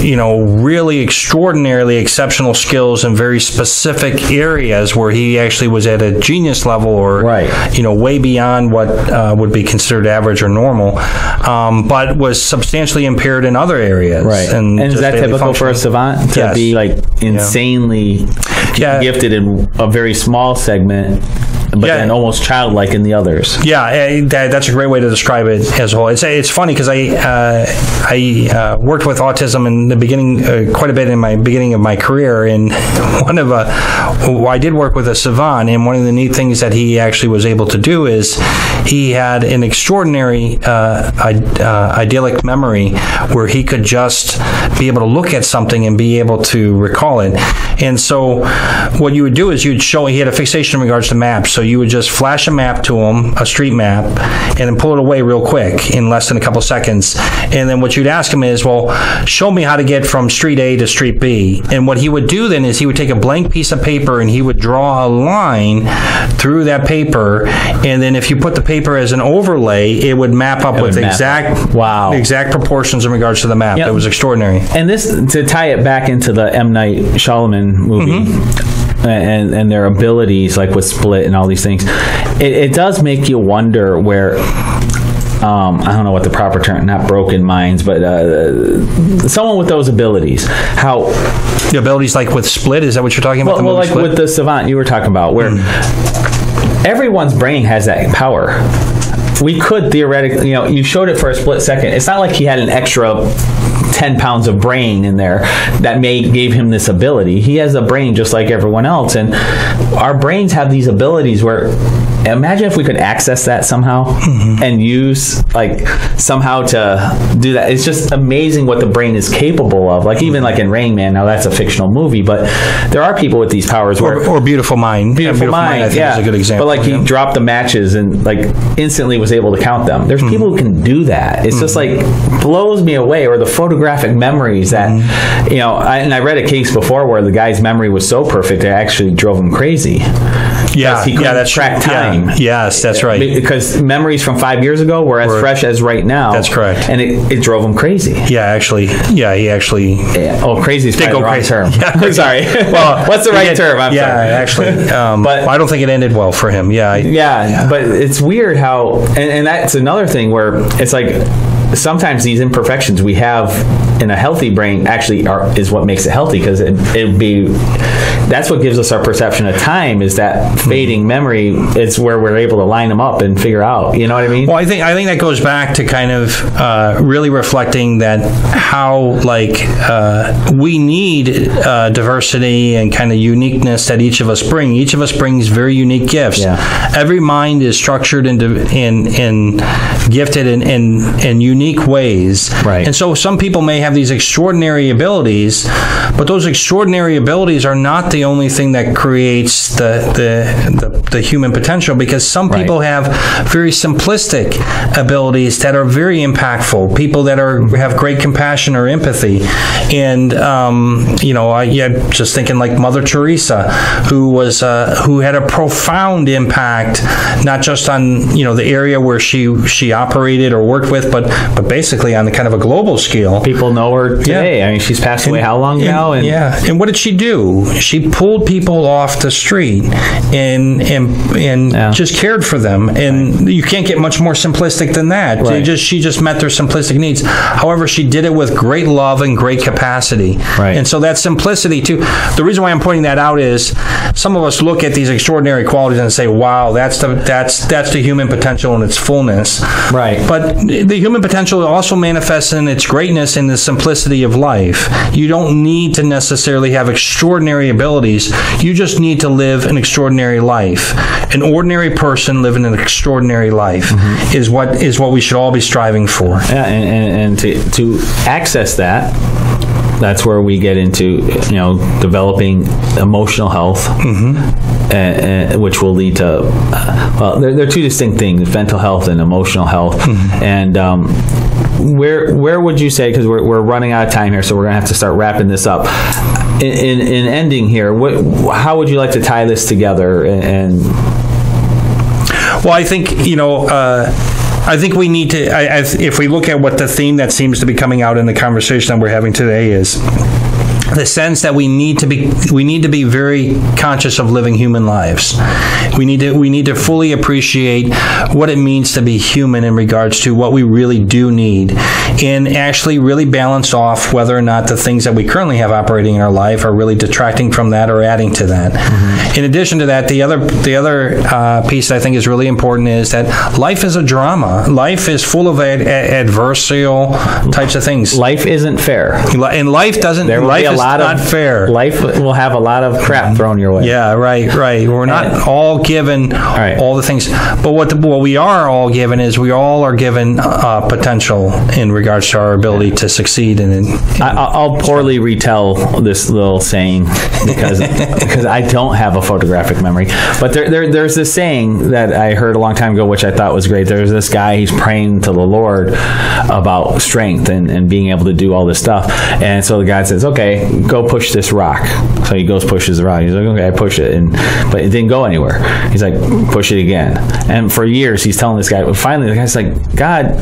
really extraordinarily exceptional skills in very specific areas where he actually was at a genius level or, way beyond what would be considered average or normal, but was substantially impaired in other areas. Right. And is that typical for a savant to be like insanely gifted in a very small segment, but then almost childlike in the others? Yeah, that's a great way to describe it as a whole. It's funny because I worked with autism in the beginning, quite a bit in my beginning of my career, and I did work with a savant, and one of the neat things that he actually was able to do is he had an extraordinary idyllic memory where he could just be able to look at something and be able to recall it. And so what you would do is he had a fixation in regards to maps, so you would just flash a map to him, a street map, and then pull it away real quick in less than a couple seconds. And then what you'd ask him is, well, show me how to get from street A to street B. And what he would do then is he would take a blank piece of paper and he would draw a line through that paper. And then if you put the paper as an overlay, it would map up with exact proportions in regards to the map. Yep. It was extraordinary. And this, to tie it back into the M. Night Shyamalan movie, and their abilities, like with Split and all these things, it does make you wonder where, I don't know what the proper term, not broken minds, but someone with those abilities, how... The abilities like with Split, is that what you're talking about? Well, like Split? With the savant you were talking about, where everyone's brain has that power. We could theoretically, you showed it for a split second. It's not like he had an extra 10 pounds of brain in there that gave him this ability. He has a brain just like everyone else, and our brains have these abilities where, imagine if we could access that somehow and use somehow to do that. It's just amazing what the brain is capable of. Like even like in Rain Man, now that's a fictional movie, but there are people with these powers or Beautiful Mind. Beautiful Mind, I think is a good example. But he dropped the matches and instantly was able to count them. There's people who can do that. It's just blows me away. Or the photographic memories that and I read a case before where the guy's memory was so perfect it actually drove him crazy. Yeah, he couldn't track time. Yeah. Yes, that's right. Because memories from 5 years ago were as fresh as right now. That's correct. And it drove him crazy. Yeah, actually. Yeah, he actually... Yeah. Oh, crazy is probably the wrong term. Yeah. Sorry. Well, what's the right term? I'm sorry. Actually. But I don't think it ended well for him. Yeah. But it's weird how... And that's another thing where it's sometimes these imperfections we have in a healthy brain actually is what makes it healthy, because that's what gives us our perception of time, is that fading memory. It's where we're able to line them up and figure out, you know what I mean? Well, I think that goes back to kind of really reflecting that how we need diversity and kind of uniqueness that each of us bring. Each of us brings very unique gifts. Yeah. Every mind is structured and gifted in unique ways. Right. And so some people may have these extraordinary abilities, but those extraordinary abilities are not the only thing that creates the human potential, because some people have very simplistic abilities that are very impactful. People that have great compassion or empathy. And just thinking like Mother Teresa, who had a profound impact, not just on the area where she operated or worked with, but basically on the kind of a global scale. People know her today. Yeah. I mean, she's passed away how long now? And what did she do? She pulled people off the street and just cared for them. And you can't get much more simplistic than that. Right. She just met their simplistic needs. However, she did it with great love and great capacity. Right. And so that simplicity too. The reason why I'm pointing that out is some of us look at these extraordinary qualities and say, "Wow, that's the human potential in its fullness." Right. But the human potential also manifests in its greatness in the simplicity of life. You don't need to necessarily have extraordinary abilities. You just need to live an extraordinary life. An ordinary person living an extraordinary life is what we should all be striving for. Yeah, and to access that, that's where we get into developing emotional health, which will lead to they're two distinct things: mental health and emotional health. And where would you say, because we're running out of time here, so we're going to have to start wrapping this up. In ending here, how would you like to tie this together? Well, I think, I think we need to, if we look at what the theme that seems to be coming out in the conversation that we're having today is, the sense that we need to be very conscious of living human lives. We need to fully appreciate what it means to be human in regards to what we really do need, and actually really balance off whether or not the things that we currently have operating in our life are really detracting from that or adding to that. Mm-hmm. In addition to that, the other piece that I think is really important is that life is a drama. Life is full of adversarial types of things. Life isn't fair, and life doesn't. Life is not fair. Life will have a lot of crap thrown your way. Yeah, right. We're not all given all the things, but what we are all given is we all are given potential in regards to our ability to succeed. I'll poorly retell this little saying because I don't have a photographic memory. But there's this saying that I heard a long time ago, which I thought was great. There's this guy, he's praying to the Lord about strength and being able to do all this stuff. And so the guy says, okay, go push this rock. So he goes, pushes the rock. He's like, okay, I push it. But it didn't go anywhere. He's like, push it again. And for years, he's telling this guy, finally, the guy's like, God,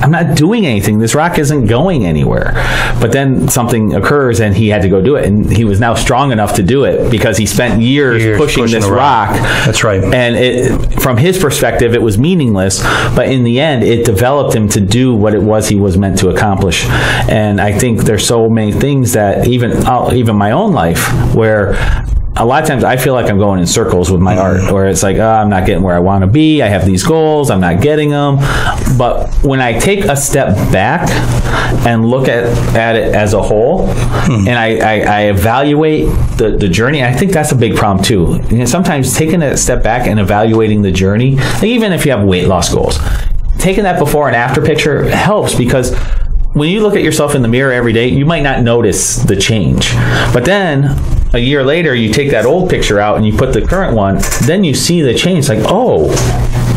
I'm not doing anything. This rock isn't going anywhere. But then something occurs and he had to go do it. And he was now strong enough to do it because he spent years pushing this rock. That's right. And from his perspective, it was meaningless. But in the end, it developed him to do what it was he was meant to accomplish. And I think there's so many things that even my own life where a lot of times I feel like I'm going in circles with my art, where it's like, I'm not getting where I want to be. I have these goals. I'm not getting them. But when I take a step back and look at it as a whole, and I evaluate the journey, I think that's a big problem too. Sometimes taking a step back and evaluating the journey, even if you have weight loss goals, taking that before and after picture helps, because when you look at yourself in the mirror every day, you might not notice the change. But then a year later, you take that old picture out and you put the current one, then you see the change. It's like, oh,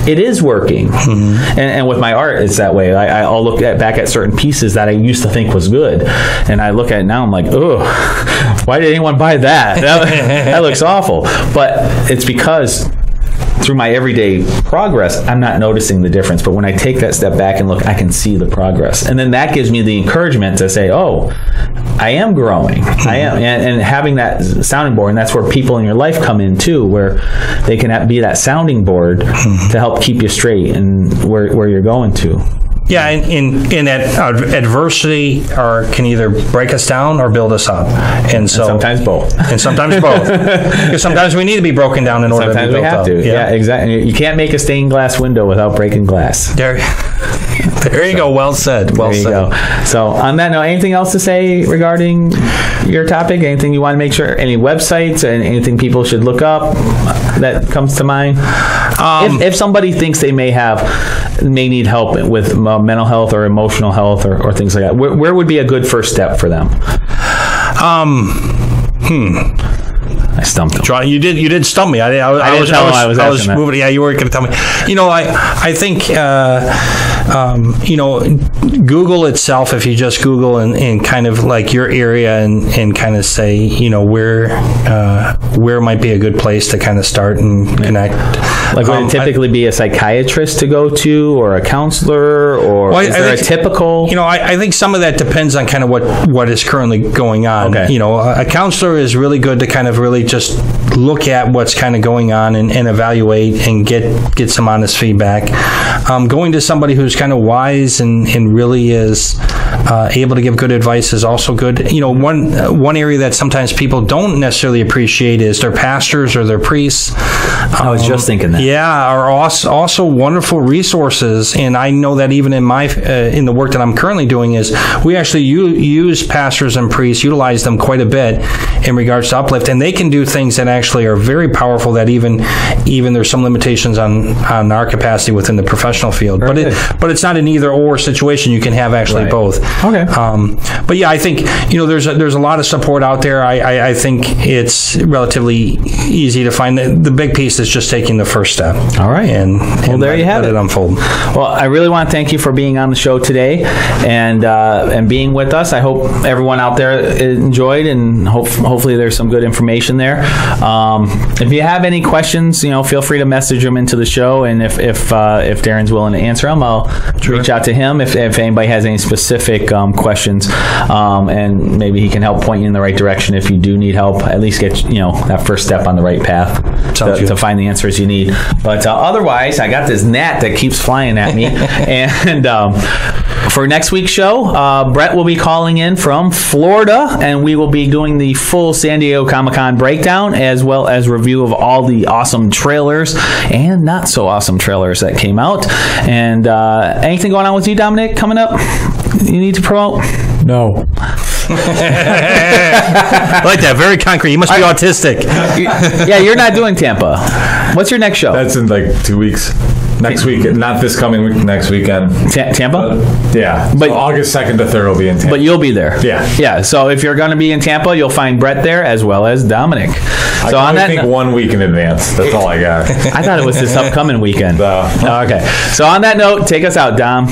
it is working. Mm-hmm. And with my art, it's that way. I'll look back at certain pieces that I used to think was good. And I look at it now, I'm like, oh, why did anyone buy that? That looks awful. But it's because through my everyday progress, I'm not noticing the difference. But when I take that step back and look, I can see the progress. And then that gives me the encouragement to say, oh, I am growing. I am. And having that sounding board, and that's where people in your life come in too, where they can be that sounding board to help keep you straight and where you're going to. Yeah, in that adversity can either break us down or build us up, and sometimes both. And sometimes both, because sometimes we need to be broken down in order to be built up. Sometimes we have to. Yeah, exactly. You can't make a stained glass window without breaking glass. There you go. Well said. Well said. Go. So on that note, anything else to say regarding your topic? Anything you want to make sure? Any websites? Anything people should look up that comes to mind? If somebody thinks they may need help with mental health or emotional health or things like that, where would be a good first step for them? I stumped him. You did stump me. I was moving. Yeah, you weren't going to tell me. I think Google itself. If you just Google and kind of like your area and kind of say where might be a good place to kind of start and connect. Like would it typically be a psychiatrist to go to, or a counselor, or is there a typical? I think some of that depends on kind of what is currently going on. Okay. A counselor is really good to kind of really just look at what's kind of going on and evaluate and get some honest feedback. Going to somebody who's kind of wise and really is able to give good advice is also good. One area that sometimes people don't necessarily appreciate is their pastors or their priests. I was just thinking that. Yeah, are also wonderful resources, and I know that even in my in the work that I'm currently doing is we actually use pastors and priests, utilize them quite a bit in regards to uplift, and they can do things that actually actually are very powerful. That even there's some limitations on our capacity within the professional field. But it's not an either or situation. You can have actually both. Okay. But yeah, I think there's a lot of support out there. I think it's relatively easy to find. The big piece is just taking the first step. All right. And there you have let it. it unfold. Well, I really want to thank you for being on the show today and being with us. I hope everyone out there enjoyed, and hopefully there's some good information there. If you have any questions, feel free to message them into the show, and if Darren's willing to answer them, I'll reach out to him if anybody has any specific questions, and maybe he can help point you in the right direction if you do need help. At least get that first step on the right path to find the answers you need. But otherwise, I got this gnat that keeps flying at me, and for next week's show, Brett will be calling in from Florida, and we will be doing the full San Diego Comic-Con breakdown, as well as review of all the awesome trailers and not so awesome trailers that came out. And anything going on with you, Dominic, coming up you need to promote? No. I like that. Very concrete. You must be autistic. Yeah, you're not doing Tampa. What's your next show? That's in like 2 weeks. Next week, not this coming week, next weekend. Tampa? Yeah. But so August 2nd to 3rd will be in Tampa. But you'll be there. Yeah. Yeah. So if you're going to be in Tampa, you'll find Brett there as well as Dominic. I can only think 1 week in advance. That's all I got. I thought it was this upcoming weekend. Okay. So on that note, take us out, Dom.